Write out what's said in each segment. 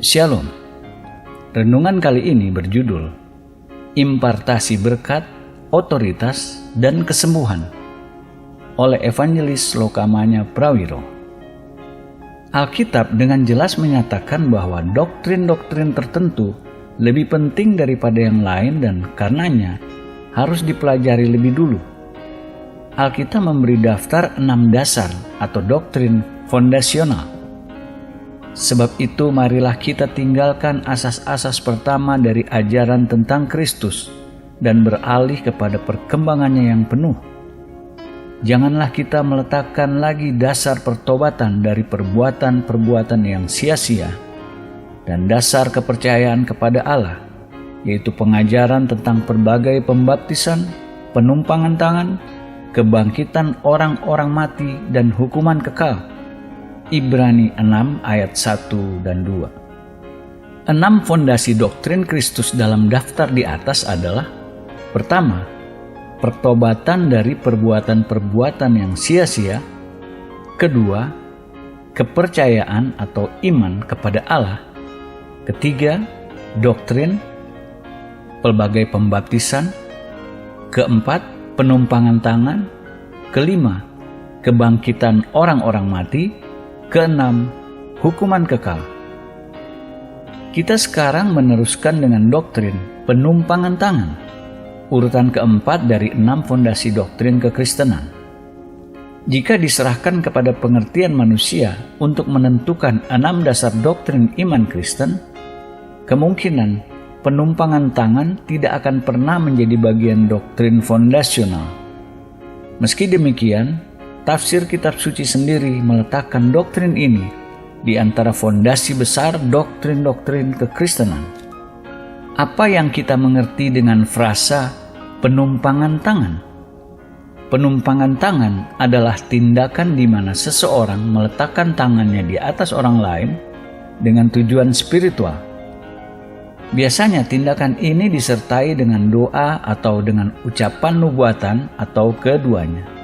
Shalom. Renungan kali ini berjudul Impartasi Berkat, Otoritas, dan Kesembuhan oleh Evangelis Lokamanya Prawiro. Alkitab dengan jelas menyatakan bahwa doktrin-doktrin tertentu lebih penting daripada yang lain dan karenanya harus dipelajari lebih dulu. Alkitab memberi daftar 6 dasar atau doktrin fondasional. Sebab itu marilah kita tinggalkan asas-asas pertama dari ajaran tentang Kristus dan beralih kepada perkembangannya yang penuh. Janganlah kita meletakkan lagi dasar pertobatan dari perbuatan-perbuatan yang sia-sia dan dasar kepercayaan kepada Allah, yaitu pengajaran tentang berbagai pembaptisan, penumpangan tangan, kebangkitan orang-orang mati, dan hukuman kekal. Ibrani 6 ayat 1 dan 2. 6 fondasi doktrin Kristus dalam daftar di atas adalah: pertama, pertobatan dari perbuatan-perbuatan yang sia-sia. Kedua, kepercayaan atau iman kepada Allah. Ketiga, doktrin pelbagai pembaptisan. Keempat, penumpangan tangan. Kelima, kebangkitan orang-orang mati. Keenam, hukuman kekal. Kita sekarang meneruskan dengan doktrin penumpangan tangan, urutan keempat dari 6 fondasi doktrin kekristenan. Jika diserahkan kepada pengertian manusia untuk menentukan 6 dasar doktrin iman Kristen, kemungkinan penumpangan tangan tidak akan pernah menjadi bagian doktrin fondasional. Meski demikian, tafsir kitab suci sendiri meletakkan doktrin ini di antara fondasi besar doktrin-doktrin kekristenan. Apa yang kita mengerti dengan frasa penumpangan tangan? Penumpangan tangan adalah tindakan di mana seseorang meletakkan tangannya di atas orang lain dengan tujuan spiritual. Biasanya tindakan ini disertai dengan doa atau dengan ucapan nubuatan atau keduanya.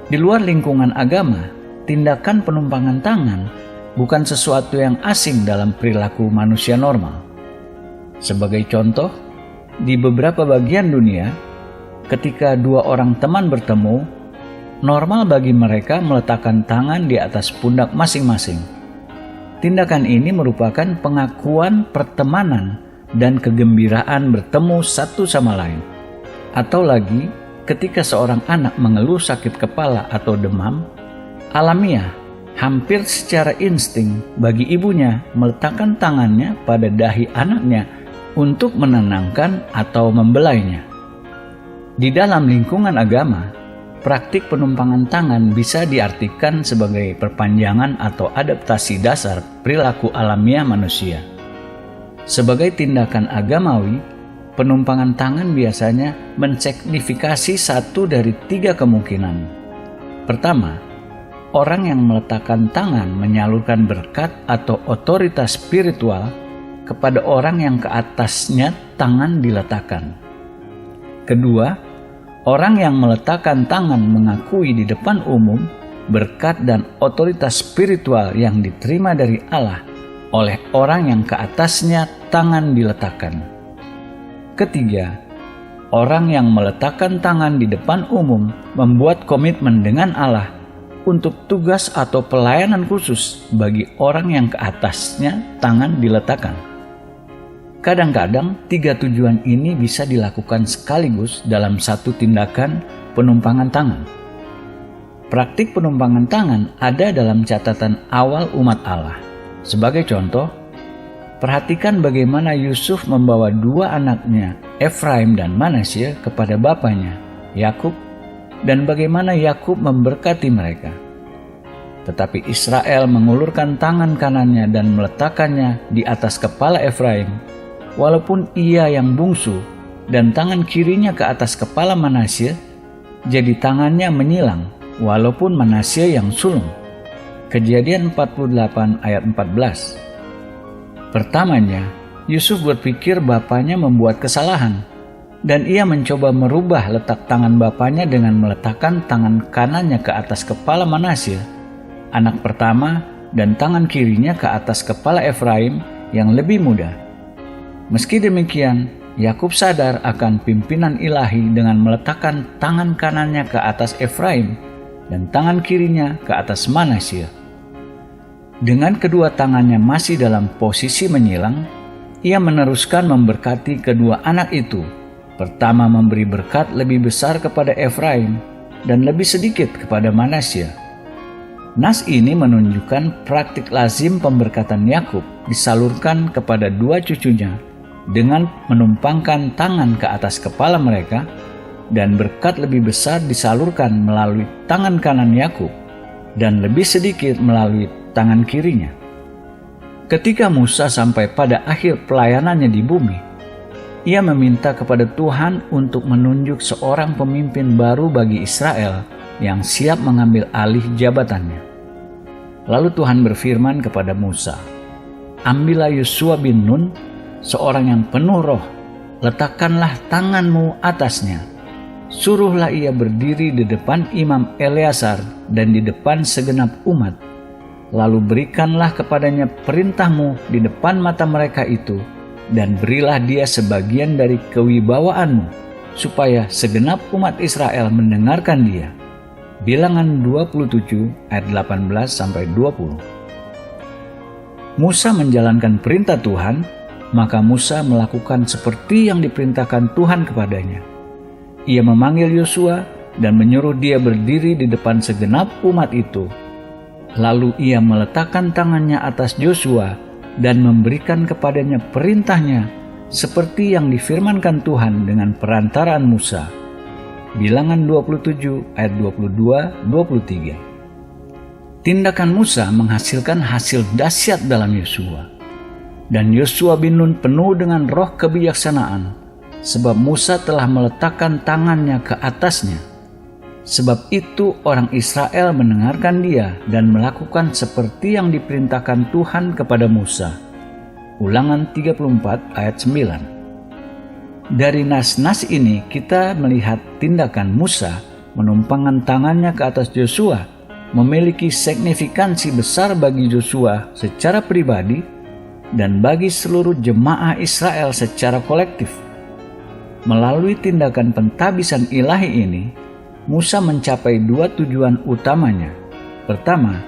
Di luar lingkungan agama, tindakan penumpangan tangan bukan sesuatu yang asing dalam perilaku manusia normal. Sebagai contoh, di beberapa bagian dunia, ketika 2 orang teman bertemu, normal bagi mereka meletakkan tangan di atas pundak masing-masing. Tindakan ini merupakan pengakuan pertemanan dan kegembiraan bertemu satu sama lain. Atau lagi, ketika seorang anak mengeluh sakit kepala atau demam, alamiah, hampir secara insting bagi ibunya meletakkan tangannya pada dahi anaknya untuk menenangkan atau membelainya. Di dalam lingkungan agama, praktik penumpangan tangan bisa diartikan sebagai perpanjangan atau adaptasi dasar perilaku alamiah manusia. Sebagai tindakan agamawi, penumpangan tangan biasanya mensignifikasi satu dari 3 kemungkinan. Pertama, orang yang meletakkan tangan menyalurkan berkat atau otoritas spiritual kepada orang yang ke atasnya tangan diletakkan. Kedua, orang yang meletakkan tangan mengakui di depan umum berkat dan otoritas spiritual yang diterima dari Allah oleh orang yang ke atasnya tangan diletakkan. Ketiga, orang yang meletakkan tangan di depan umum membuat komitmen dengan Allah untuk tugas atau pelayanan khusus bagi orang yang ke atasnya tangan diletakkan. Kadang-kadang 3 tujuan ini bisa dilakukan sekaligus dalam satu tindakan penumpangan tangan. Praktik penumpangan tangan ada dalam catatan awal umat Allah. Sebagai contoh, perhatikan bagaimana Yusuf membawa 2 anaknya, Efraim dan Manasye, kepada bapaknya, Yakub, dan bagaimana Yakub memberkati mereka. Tetapi Israel mengulurkan tangan kanannya dan meletakkannya di atas kepala Efraim, walaupun ia yang bungsu, dan tangan kirinya ke atas kepala Manasye, jadi tangannya menyilang, walaupun Manasye yang sulung. Kejadian 48 ayat 14. Pertamanya, Yusuf berpikir bapaknya membuat kesalahan, dan ia mencoba merubah letak tangan bapaknya dengan meletakkan tangan kanannya ke atas kepala Manasye, anak pertama dan tangan kirinya ke atas kepala Efraim yang lebih muda. Meski demikian, Yakub sadar akan pimpinan ilahi dengan meletakkan tangan kanannya ke atas Efraim dan tangan kirinya ke atas Manasye. Dengan kedua tangannya masih dalam posisi menyilang, ia meneruskan memberkati kedua anak itu. Pertama memberi berkat lebih besar kepada Efraim dan lebih sedikit kepada Manasye. Nas ini menunjukkan praktik lazim pemberkatan Yakub disalurkan kepada dua cucunya dengan menumpangkan tangan ke atas kepala mereka, dan berkat lebih besar disalurkan melalui tangan kanan Yakub dan lebih sedikit melalui tangan kirinya. Ketika Musa sampai pada akhir pelayanannya di bumi, ia meminta kepada Tuhan untuk menunjuk seorang pemimpin baru bagi Israel yang siap mengambil alih jabatannya. Lalu Tuhan berfirman kepada Musa, "Ambillah Yosua bin Nun, seorang yang penuh roh, letakkanlah tanganmu atasnya. Suruhlah ia berdiri di depan Imam Eleazar dan di depan segenap umat. Lalu berikanlah kepadanya perintahmu di depan mata mereka itu, dan berilah dia sebagian dari kewibawaanmu, supaya segenap umat Israel mendengarkan dia." Bilangan 27 ayat 18-20. Musa menjalankan perintah Tuhan, maka Musa melakukan seperti yang diperintahkan Tuhan kepadanya. Ia memanggil Yosua dan menyuruh dia berdiri di depan segenap umat itu. Lalu ia meletakkan tangannya atas Yosua dan memberikan kepadanya perintahnya seperti yang difirmankan Tuhan dengan perantaraan Musa. Bilangan 27 ayat 22-23. Tindakan Musa menghasilkan hasil dahsyat dalam Yosua. Dan Yosua bin Nun penuh dengan roh kebijaksanaan, sebab Musa telah meletakkan tangannya ke atasnya. Sebab itu orang Israel mendengarkan dia dan melakukan seperti yang diperintahkan Tuhan kepada Musa. Ulangan 34 ayat 9. Dari nas-nas ini kita melihat tindakan Musa menumpangkan tangannya ke atas Yosua memiliki signifikansi besar bagi Yosua secara pribadi dan bagi seluruh jemaah Israel secara kolektif. Melalui tindakan pentabisan ilahi ini, Musa mencapai dua tujuan utamanya. Pertama,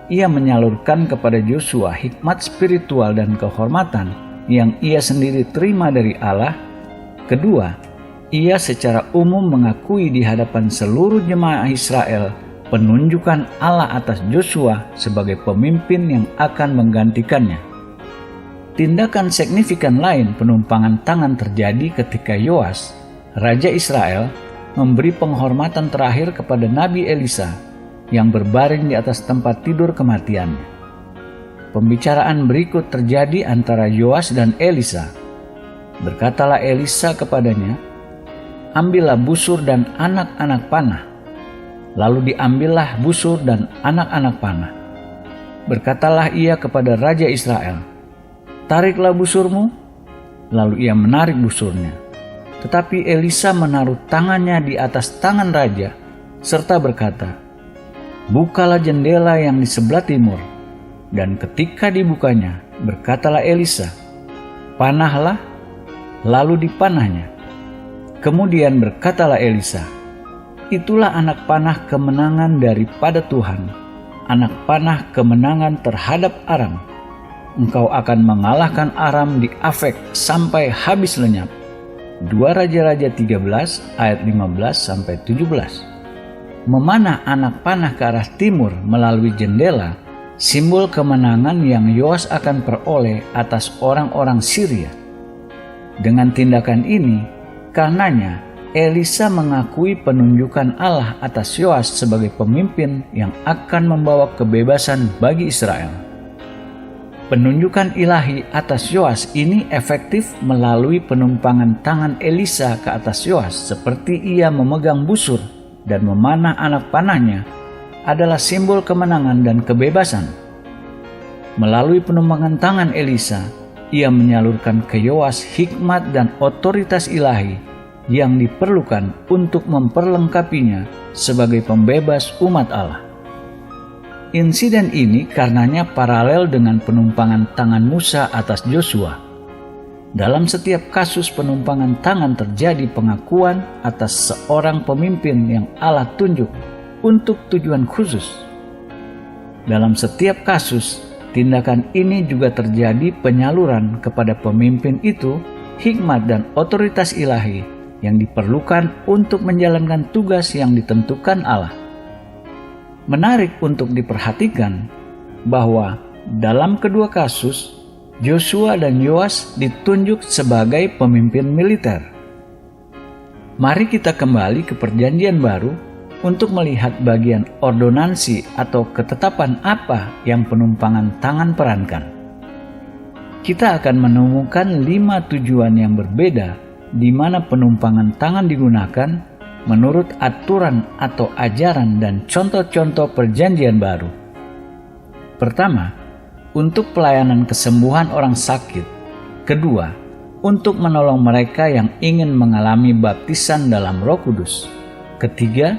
ia menyalurkan kepada Yosua hikmat spiritual dan kehormatan yang ia sendiri terima dari Allah. Kedua, ia secara umum mengakui di hadapan seluruh jemaah Israel penunjukan Allah atas Yosua sebagai pemimpin yang akan menggantikannya. Tindakan signifikan lain penumpangan tangan terjadi ketika Yoas, Raja Israel, memberi penghormatan terakhir kepada Nabi Elisa yang berbaring di atas tempat tidur kematiannya. Pembicaraan berikut terjadi antara Yoas dan Elisa. Berkatalah Elisa kepadanya, "Ambillah busur dan anak-anak panah." Lalu diambillah busur dan anak-anak panah. Berkatalah ia kepada Raja Israel, "Tariklah busurmu." Lalu ia menarik busurnya. Tetapi Elisa menaruh tangannya di atas tangan raja, serta berkata, "Bukalah jendela yang di sebelah timur." Dan ketika dibukanya, berkatalah Elisa, "Panahlah." Lalu dipanahnya. Kemudian berkatalah Elisa, "Itulah anak panah kemenangan daripada Tuhan, anak panah kemenangan terhadap Aram. Engkau akan mengalahkan Aram di Afek sampai habis lenyap." 2 Raja-Raja 13 ayat 15-17. Memanah anak panah ke arah timur melalui jendela, simbol kemenangan yang Yoas akan peroleh atas orang-orang Syria. Dengan tindakan ini, karenanya Elisa mengakui penunjukan Allah atas Yoas sebagai pemimpin yang akan membawa kebebasan bagi Israel. Penunjukan ilahi atas Yoas ini efektif melalui penumpangan tangan Elisa ke atas Yoas seperti ia memegang busur dan memanah anak panahnya adalah simbol kemenangan dan kebebasan. Melalui penumpangan tangan Elisa, ia menyalurkan ke Yoas hikmat dan otoritas ilahi yang diperlukan untuk memperlengkapinya sebagai pembebas umat Allah. Insiden ini karenanya paralel dengan penumpangan tangan Musa atas Yosua. Dalam setiap kasus penumpangan tangan terjadi pengakuan atas seorang pemimpin yang Allah tunjuk untuk tujuan khusus. Dalam setiap kasus, tindakan ini juga terjadi penyaluran kepada pemimpin itu hikmat dan otoritas ilahi yang diperlukan untuk menjalankan tugas yang ditentukan Allah. Menarik untuk diperhatikan bahwa dalam kedua kasus, Yosua dan Yoas ditunjuk sebagai pemimpin militer. Mari kita kembali ke Perjanjian Baru untuk melihat bagian ordonansi atau ketetapan apa yang penumpangan tangan perankan. Kita akan menemukan 5 tujuan yang berbeda di mana penumpangan tangan digunakan menurut aturan atau ajaran dan contoh-contoh Perjanjian Baru. Pertama, untuk pelayanan kesembuhan orang sakit. Kedua, untuk menolong mereka yang ingin mengalami baptisan dalam Roh Kudus. Ketiga,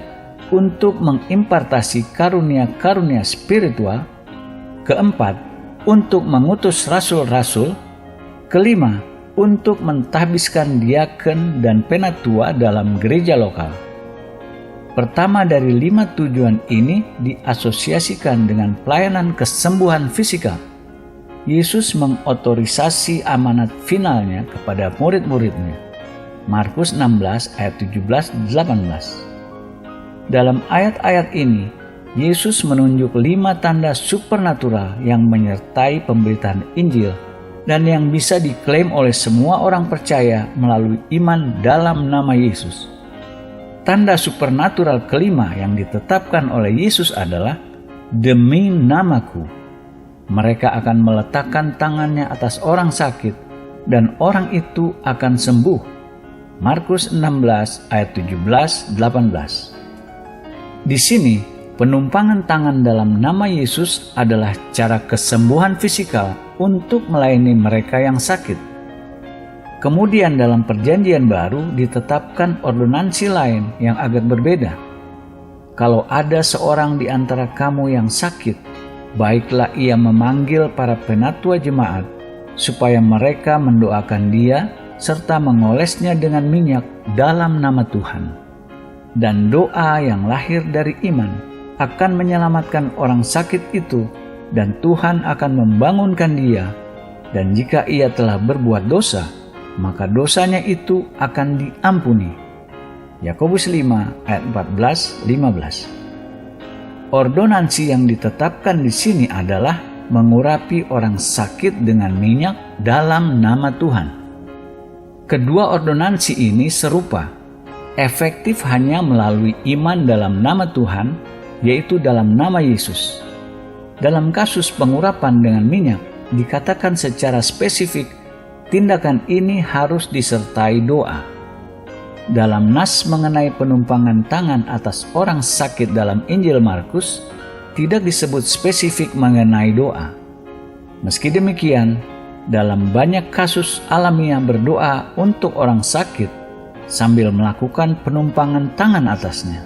untuk mengimpartasi karunia-karunia spiritual. Keempat, untuk mengutus rasul-rasul. Kelima, untuk mentahbiskan diaken dan penatua dalam gereja lokal. Pertama dari 5 tujuan ini diasosiasikan dengan pelayanan kesembuhan fisikal. Yesus mengotorisasi amanat finalnya kepada murid-muridnya. Markus 16 ayat 17-18. Dalam ayat-ayat ini, Yesus menunjuk 5 tanda supernatural yang menyertai pemberitaan Injil dan yang bisa diklaim oleh semua orang percaya melalui iman dalam nama Yesus. Tanda supernatural kelima yang ditetapkan oleh Yesus adalah demi namaku. Mereka akan meletakkan tangannya atas orang sakit dan orang itu akan sembuh. Markus 16 ayat 17-18. Di sini, penumpangan tangan dalam nama Yesus adalah cara kesembuhan fisikal untuk melayani mereka yang sakit. Kemudian dalam Perjanjian Baru ditetapkan ordonansi lain yang agak berbeda. Kalau ada seorang di antara kamu yang sakit, baiklah ia memanggil para penatua jemaat supaya mereka mendoakan dia serta mengolesnya dengan minyak dalam nama Tuhan. Dan doa yang lahir dari iman akan menyelamatkan orang sakit itu dan Tuhan akan membangunkan dia, dan jika ia telah berbuat dosa, maka dosanya itu akan diampuni. Yakobus 5 ayat 14-15. Ordonansi yang ditetapkan di sini adalah mengurapi orang sakit dengan minyak dalam nama Tuhan. Kedua ordonansi ini serupa, efektif hanya melalui iman dalam nama Tuhan, yaitu dalam nama Yesus. Dalam kasus pengurapan dengan minyak, dikatakan secara spesifik, tindakan ini harus disertai doa. Dalam nas mengenai penumpangan tangan atas orang sakit dalam Injil Markus, tidak disebut spesifik mengenai doa. Meski demikian, dalam banyak kasus alamiah berdoa untuk orang sakit sambil melakukan penumpangan tangan atasnya.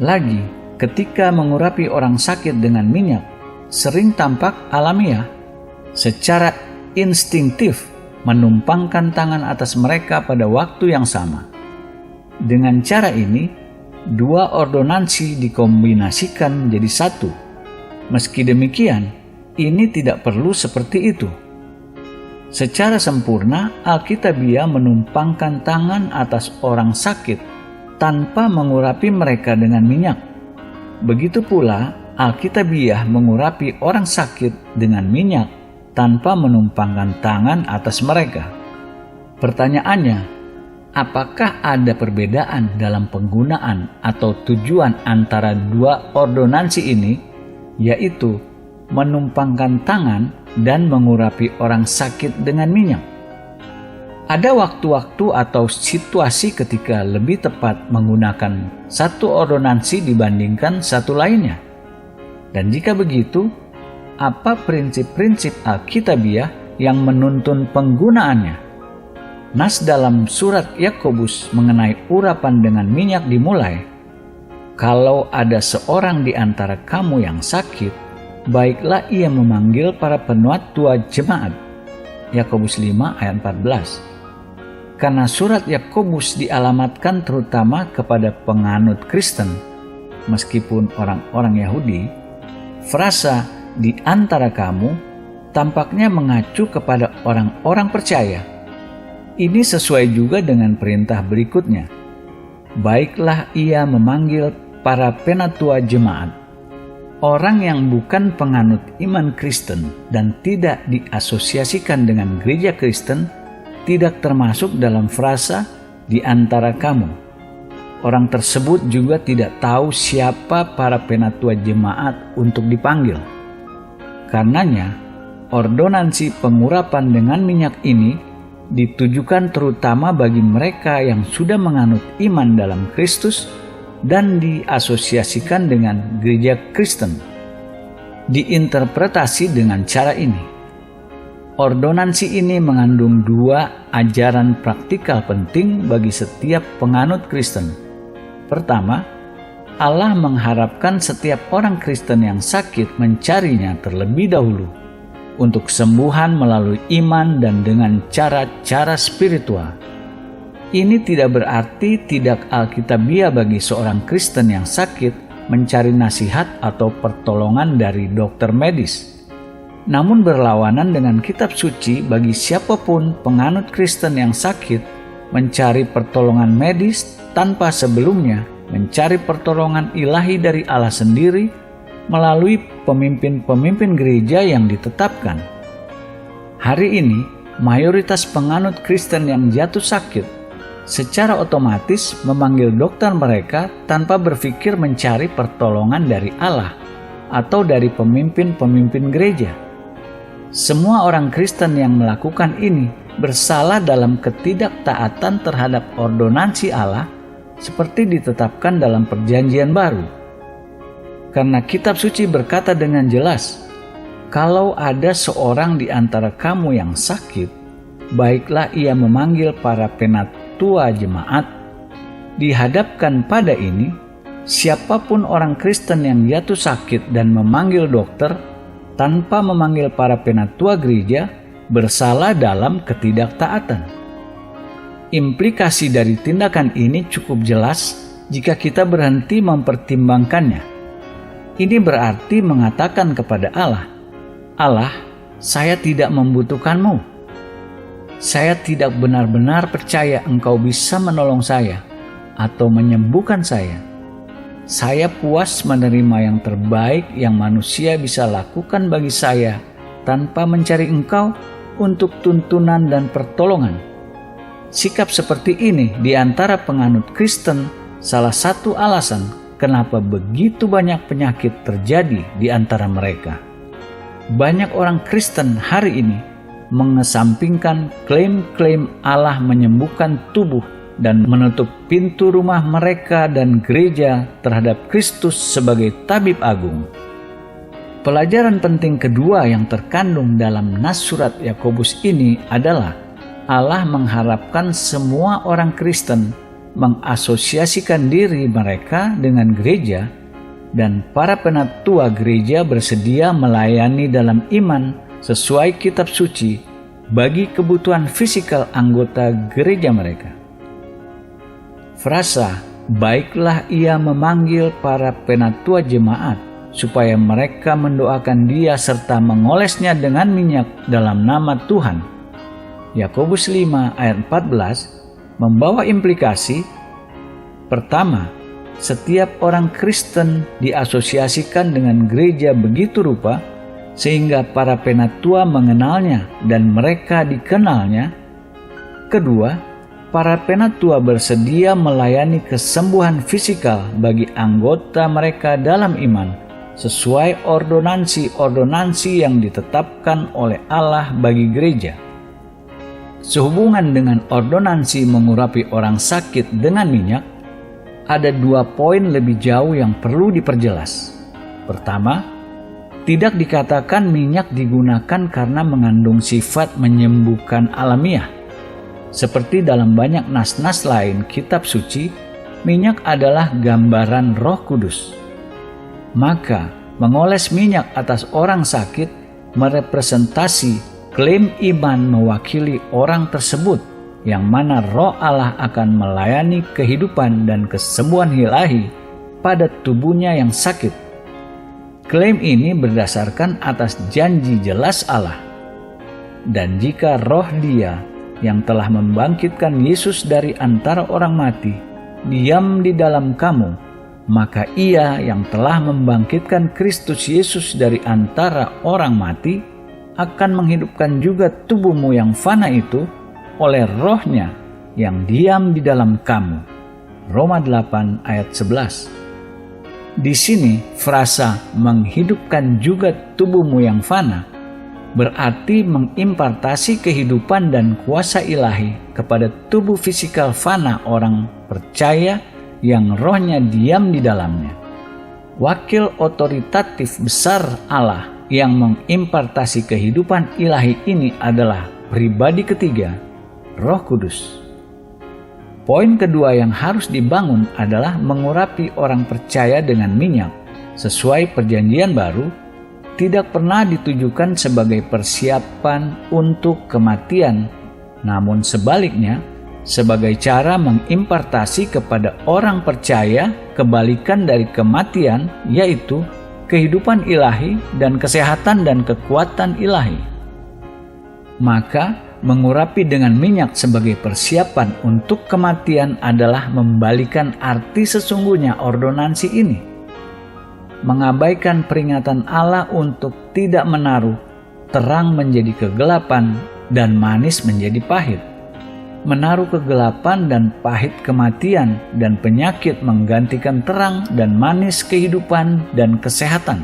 Lagi, ketika mengurapi orang sakit dengan minyak, sering tampak alamiah, secara instingtif menumpangkan tangan atas mereka pada waktu yang sama. Dengan cara ini, dua ordonansi dikombinasikan jadi satu. Meski demikian, ini tidak perlu seperti itu. Secara sempurna, Alkitabiah menumpangkan tangan atas orang sakit tanpa mengurapi mereka dengan minyak. Begitu pula, Alkitabiah mengurapi orang sakit dengan minyak tanpa menumpangkan tangan atas mereka. Pertanyaannya, apakah ada perbedaan dalam penggunaan atau tujuan antara dua ordonansi ini, yaitu menumpangkan tangan dan mengurapi orang sakit dengan minyak? Ada waktu-waktu atau situasi ketika lebih tepat menggunakan satu ordonansi dibandingkan satu lainnya. Dan jika begitu, apa prinsip-prinsip Alkitabiah yang menuntun penggunaannya? Nas dalam surat Yakobus mengenai urapan dengan minyak dimulai, Kalau ada seorang di antara kamu yang sakit, baiklah ia memanggil para penatua jemaat. Yakobus 5 ayat 14. Karena surat Yakobus dialamatkan terutama kepada penganut Kristen, meskipun orang-orang Yahudi, frasa di antara kamu tampaknya mengacu kepada orang-orang percaya. Ini sesuai juga dengan perintah berikutnya. Baiklah ia memanggil para penatua jemaat. Orang yang bukan penganut iman Kristen dan tidak diasosiasikan dengan gereja Kristen tidak termasuk dalam frasa di antara kamu. Orang tersebut juga tidak tahu siapa para penatua jemaat untuk dipanggil. Karenanya, ordonansi pengurapan dengan minyak ini ditujukan terutama bagi mereka yang sudah menganut iman dalam Kristus dan diasosiasikan dengan gereja Kristen. Diinterpretasi dengan cara ini. Ordonansi ini mengandung dua ajaran praktikal penting bagi setiap penganut Kristen. Pertama, Allah mengharapkan setiap orang Kristen yang sakit mencarinya terlebih dahulu untuk kesembuhan melalui iman dan dengan cara-cara spiritual. Ini tidak berarti tidak alkitabiah bagi seorang Kristen yang sakit mencari nasihat atau pertolongan dari dokter medis. Namun berlawanan dengan kitab suci bagi siapapun penganut Kristen yang sakit mencari pertolongan medis tanpa sebelumnya mencari pertolongan ilahi dari Allah sendiri melalui pemimpin-pemimpin gereja yang ditetapkan. Hari ini, mayoritas penganut Kristen yang jatuh sakit secara otomatis memanggil dokter mereka tanpa berpikir mencari pertolongan dari Allah atau dari pemimpin-pemimpin gereja. Semua orang Kristen yang melakukan ini bersalah dalam ketidaktaatan terhadap ordonansi Allah seperti ditetapkan dalam Perjanjian Baru. Karena kitab suci berkata dengan jelas, kalau ada seorang di antara kamu yang sakit, baiklah ia memanggil para penatua jemaat. Dihadapkan pada ini, siapapun orang Kristen yang jatuh sakit dan memanggil dokter tanpa memanggil para penatua gereja bersalah dalam ketidaktaatan. Implikasi dari tindakan ini cukup jelas jika kita berhenti mempertimbangkannya. Ini berarti mengatakan kepada Allah, Allah, saya tidak membutuhkanmu. Saya tidak benar-benar percaya Engkau bisa menolong saya atau menyembuhkan saya. Saya puas menerima yang terbaik yang manusia bisa lakukan bagi saya tanpa mencari Engkau untuk tuntunan dan pertolongan. Sikap seperti ini di antara penganut Kristen salah satu alasan kenapa begitu banyak penyakit terjadi di antara mereka. Banyak orang Kristen hari ini mengesampingkan klaim-klaim Allah menyembuhkan tubuh dan menutup pintu rumah mereka dan gereja terhadap Kristus sebagai tabib agung. Pelajaran penting kedua yang terkandung dalam nas surat Yakobus ini adalah Allah mengharapkan semua orang Kristen mengasosiasikan diri mereka dengan gereja dan para penatua gereja bersedia melayani dalam iman sesuai kitab suci bagi kebutuhan fisikal anggota gereja mereka. Frasa, baiklah ia memanggil para penatua jemaat supaya mereka mendoakan dia serta mengolesnya dengan minyak dalam nama Tuhan. Yakobus 5 ayat 14 membawa implikasi. Pertama, setiap orang Kristen diasosiasikan dengan gereja begitu rupa sehingga para penatua mengenalnya dan mereka dikenalnya. Kedua, para penatua bersedia melayani kesembuhan fisikal bagi anggota mereka dalam iman sesuai ordonansi-ordonansi yang ditetapkan oleh Allah bagi gereja. Sehubungan dengan ordonansi mengurapi orang sakit dengan minyak, ada 2 poin lebih jauh yang perlu diperjelas. Pertama, tidak dikatakan minyak digunakan karena mengandung sifat menyembuhkan alamiah. Seperti dalam banyak nas-nas lain kitab suci, Minyak adalah gambaran Roh Kudus. Maka, mengoles minyak atas orang sakit merepresentasi klaim iman mewakili orang tersebut, yang mana Roh Allah akan melayani kehidupan dan kesembuhan ilahi pada tubuhnya yang sakit. Klaim ini berdasarkan atas janji jelas Allah. Dan jika Roh Dia yang telah membangkitkan Yesus dari antara orang mati diam di dalam kamu, maka Ia yang telah membangkitkan Kristus Yesus dari antara orang mati akan menghidupkan juga tubuhmu yang fana itu oleh Roh-Nya yang diam di dalam kamu. Roma 8 ayat 11. Di sini frasa menghidupkan juga tubuhmu yang fana berarti mengimpartasi kehidupan dan kuasa ilahi kepada tubuh fisikal fana orang percaya yang rohnya diam di dalamnya. Wakil otoritatif besar Allah yang mengimpartasi kehidupan ilahi ini adalah pribadi ketiga, Roh Kudus. Poin kedua yang harus dibangun adalah mengurapi orang percaya dengan minyak sesuai perjanjian baru tidak pernah ditujukan sebagai persiapan untuk kematian, namun sebaliknya sebagai cara mengimpartasi kepada orang percaya kebalikan dari kematian, yaitu kehidupan ilahi dan kesehatan dan kekuatan ilahi. Maka mengurapi dengan minyak sebagai persiapan untuk kematian adalah membalikan arti sesungguhnya ordonansi ini. Mengabaikan peringatan Allah untuk tidak menaruh terang menjadi kegelapan dan manis menjadi pahit. Menaruh kegelapan dan pahit kematian dan penyakit menggantikan terang dan manis kehidupan dan kesehatan.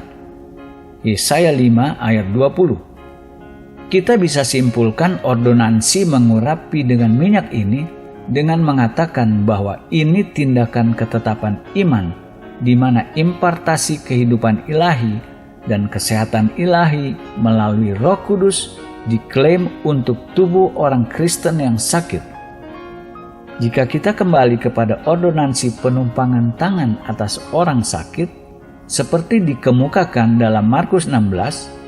Yesaya 5 ayat 20. Kita bisa simpulkan ordonansi mengurapi dengan minyak ini dengan mengatakan bahwa ini tindakan ketetapan iman, di mana impartasi kehidupan ilahi dan kesehatan ilahi melalui Roh Kudus diklaim untuk tubuh orang Kristen yang sakit. Jika kita kembali kepada ordonansi penumpangan tangan atas orang sakit, seperti dikemukakan dalam Markus 16,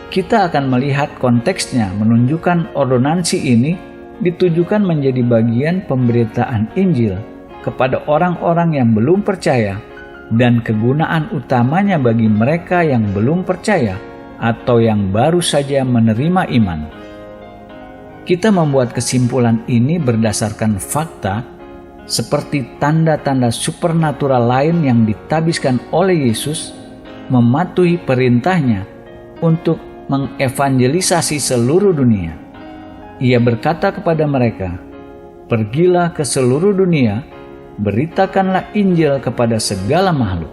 kita akan melihat konteksnya menunjukkan ordonansi ini ditujukan menjadi bagian pemberitaan Injil kepada orang-orang yang belum percaya dan kegunaan utamanya bagi mereka yang belum percaya atau yang baru saja menerima iman. Kita membuat kesimpulan ini berdasarkan fakta seperti tanda-tanda supernatural lain yang ditabiskan oleh Yesus mematuhi perintahnya untuk mengevangelisasi seluruh dunia. Ia berkata kepada mereka, "Pergilah ke seluruh dunia, beritakanlah Injil kepada segala makhluk.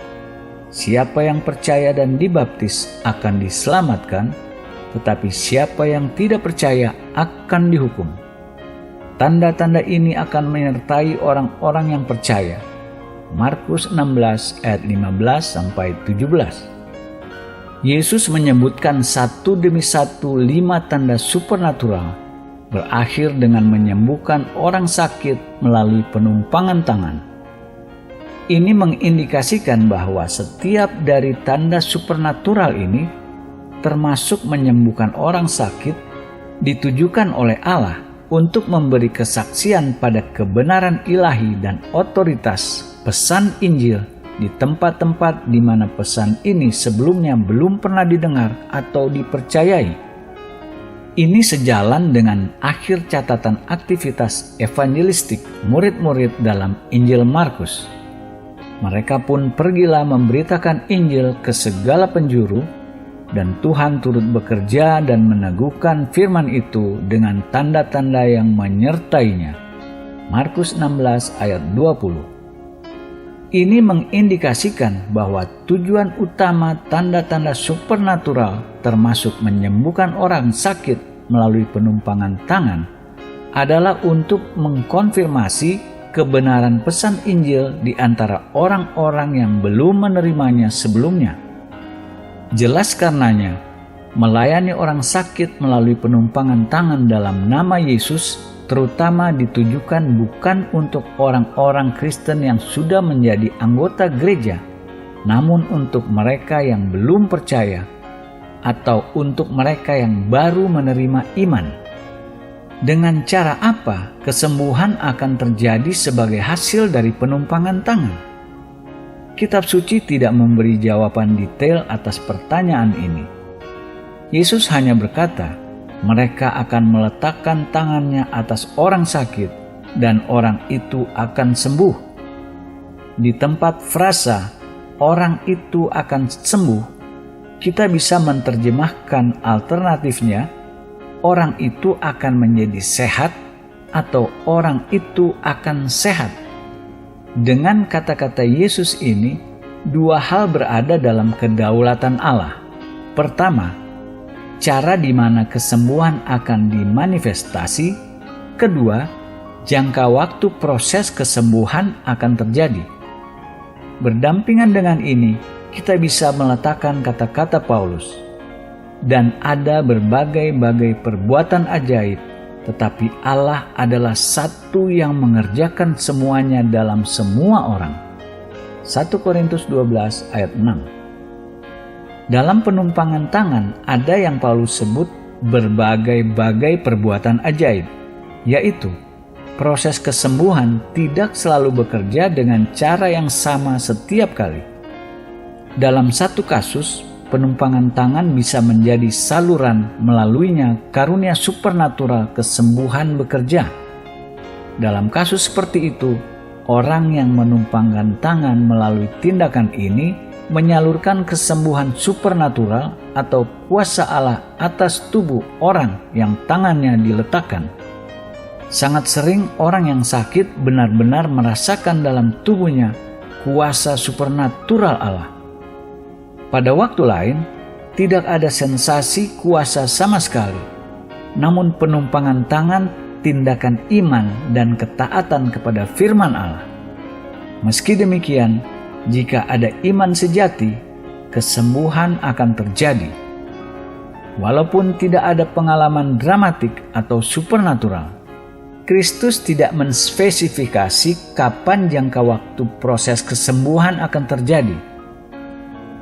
Siapa yang percaya dan dibaptis akan diselamatkan, tetapi siapa yang tidak percaya akan dihukum." Tanda-tanda ini akan menyertai orang-orang yang percaya. Markus 16 ayat 15-17. Yesus menyebutkan satu demi satu 5 tanda supernatural, berakhir dengan menyembuhkan orang sakit melalui penumpangan tangan. Ini mengindikasikan bahwa setiap dari tanda supernatural ini, termasuk menyembuhkan orang sakit, ditujukan oleh Allah untuk memberi kesaksian pada kebenaran ilahi dan otoritas pesan Injil di tempat-tempat di mana pesan ini sebelumnya belum pernah didengar atau dipercayai. Ini sejalan dengan akhir catatan aktivitas evangelistik murid-murid dalam Injil Markus. Mereka pun pergilah memberitakan Injil ke segala penjuru, dan Tuhan turut bekerja dan meneguhkan firman itu dengan tanda-tanda yang menyertainya. Markus 16 ayat 20. Ini mengindikasikan bahwa tujuan utama tanda-tanda supernatural termasuk menyembuhkan orang sakit melalui penumpangan tangan adalah untuk mengkonfirmasi kebenaran pesan Injil di antara orang-orang yang belum menerimanya sebelumnya. Jelas karenanya, melayani orang sakit melalui penumpangan tangan dalam nama Yesus terutama ditujukan bukan untuk orang-orang Kristen yang sudah menjadi anggota gereja, namun untuk mereka yang belum percaya atau untuk mereka yang baru menerima iman. Dengan cara apa kesembuhan akan terjadi sebagai hasil dari penumpangan tangan? Kitab suci tidak memberi jawaban detail atas pertanyaan ini. Yesus hanya berkata, mereka akan meletakkan tangannya atas orang sakit dan orang itu akan sembuh. Di tempat frasa orang itu akan sembuh, kita bisa menerjemahkan alternatifnya, orang itu akan menjadi sehat atau orang itu akan sehat. Dengan kata-kata Yesus ini, dua hal berada dalam kedaulatan Allah. Pertama, cara di mana kesembuhan akan dimanifestasi. Kedua, jangka waktu proses kesembuhan akan terjadi. Berdampingan dengan ini, kita bisa meletakkan kata-kata Paulus, dan ada berbagai-bagai perbuatan ajaib, tetapi Allah adalah satu yang mengerjakan semuanya dalam semua orang. 1 Korintus 12 ayat 6. Dalam penumpangan tangan ada yang Paulus sebut berbagai-bagai perbuatan ajaib, yaitu proses kesembuhan tidak selalu bekerja dengan cara yang sama setiap kali. Dalam satu kasus, penumpangan tangan bisa menjadi saluran melaluinya karunia supernatural kesembuhan bekerja. Dalam kasus seperti itu, orang yang menumpangkan tangan melalui tindakan ini menyalurkan kesembuhan supernatural atau kuasa Allah atas tubuh orang yang tangannya diletakkan. Sangat sering orang yang sakit benar-benar merasakan dalam tubuhnya kuasa supernatural Allah. Pada waktu lain, tidak ada sensasi kuasa sama sekali. Namun penumpangan tangan tindakan iman dan ketaatan kepada firman Allah. Meski demikian, jika ada iman sejati, kesembuhan akan terjadi. Walaupun tidak ada pengalaman dramatik atau supernatural, Kristus tidak menspesifikasi kapan jangka waktu proses kesembuhan akan terjadi.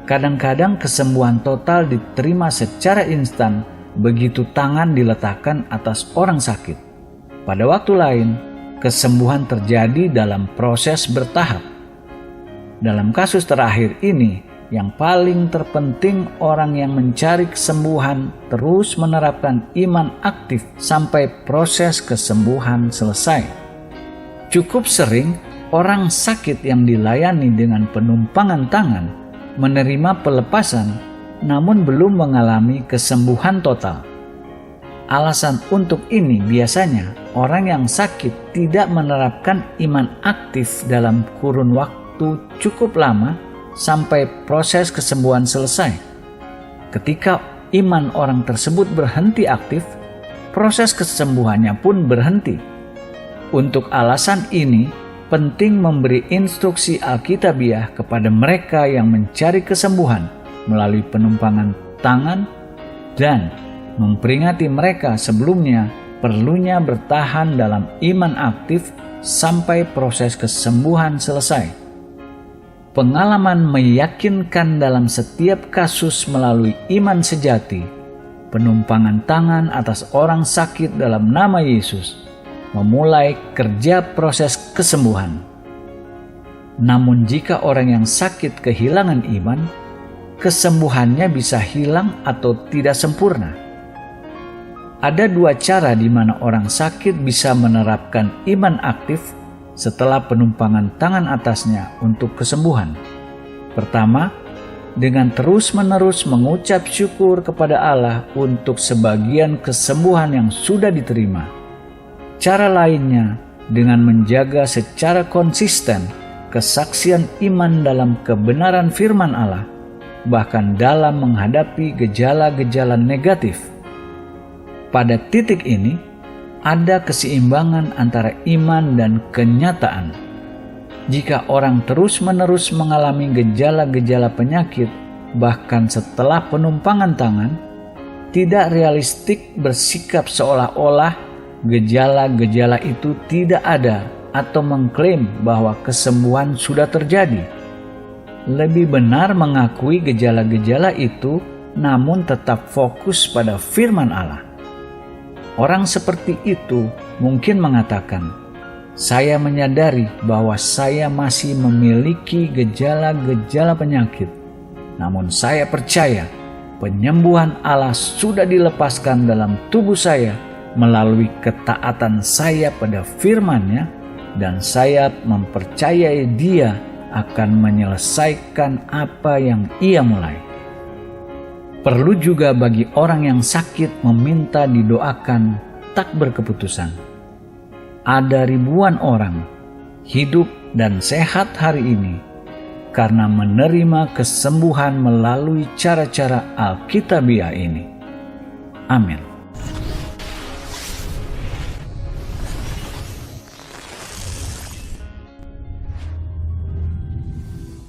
Kadang-kadang kesembuhan total diterima secara instan begitu tangan diletakkan atas orang sakit. Pada waktu lain, kesembuhan terjadi dalam proses bertahap. Dalam kasus terakhir ini, yang paling terpenting orang yang mencari kesembuhan terus menerapkan iman aktif sampai proses kesembuhan selesai. Cukup sering orang sakit yang dilayani dengan penumpangan tangan menerima pelepasan namun belum mengalami kesembuhan total. Alasan untuk ini biasanya orang yang sakit tidak menerapkan iman aktif dalam kurun waktu cukup lama sampai proses kesembuhan selesai. Ketika iman orang tersebut berhenti aktif, proses kesembuhannya pun berhenti. Untuk alasan ini, penting memberi instruksi Alkitabiah kepada mereka yang mencari kesembuhan melalui penumpangan tangan dan memperingati mereka sebelumnya perlunya bertahan dalam iman aktif sampai proses kesembuhan selesai. Pengalaman meyakinkan dalam setiap kasus melalui iman sejati, penumpangan tangan atas orang sakit dalam nama Yesus, memulai kerja proses kesembuhan. Namun jika orang yang sakit kehilangan iman, kesembuhannya bisa hilang atau tidak sempurna. Ada dua cara di mana orang sakit bisa menerapkan iman aktif setelah penumpangan tangan atasnya untuk kesembuhan. Pertama, dengan terus-menerus mengucap syukur kepada Allah untuk sebagian kesembuhan yang sudah diterima. Cara lainnya, dengan menjaga secara konsisten kesaksian iman dalam kebenaran firman Allah, bahkan dalam menghadapi gejala-gejala negatif. Pada titik ini, ada keseimbangan antara iman dan kenyataan. Jika orang terus-menerus mengalami gejala-gejala penyakit, bahkan setelah penumpangan tangan, tidak realistik bersikap seolah-olah gejala-gejala itu tidak ada atau mengklaim bahwa kesembuhan sudah terjadi. Lebih benar mengakui gejala-gejala itu namun tetap fokus pada firman Allah. Orang seperti itu mungkin mengatakan, "Saya menyadari bahwa saya masih memiliki gejala-gejala penyakit, namun saya percaya penyembuhan Allah sudah dilepaskan dalam tubuh saya melalui ketaatan saya pada firman-Nya, dan saya mempercayai Dia akan menyelesaikan apa yang Ia mulai." Perlu juga bagi orang yang sakit meminta didoakan tak berkeputusan. Ada ribuan orang hidup dan sehat hari ini karena menerima kesembuhan melalui cara-cara Alkitabiah ini. Amin.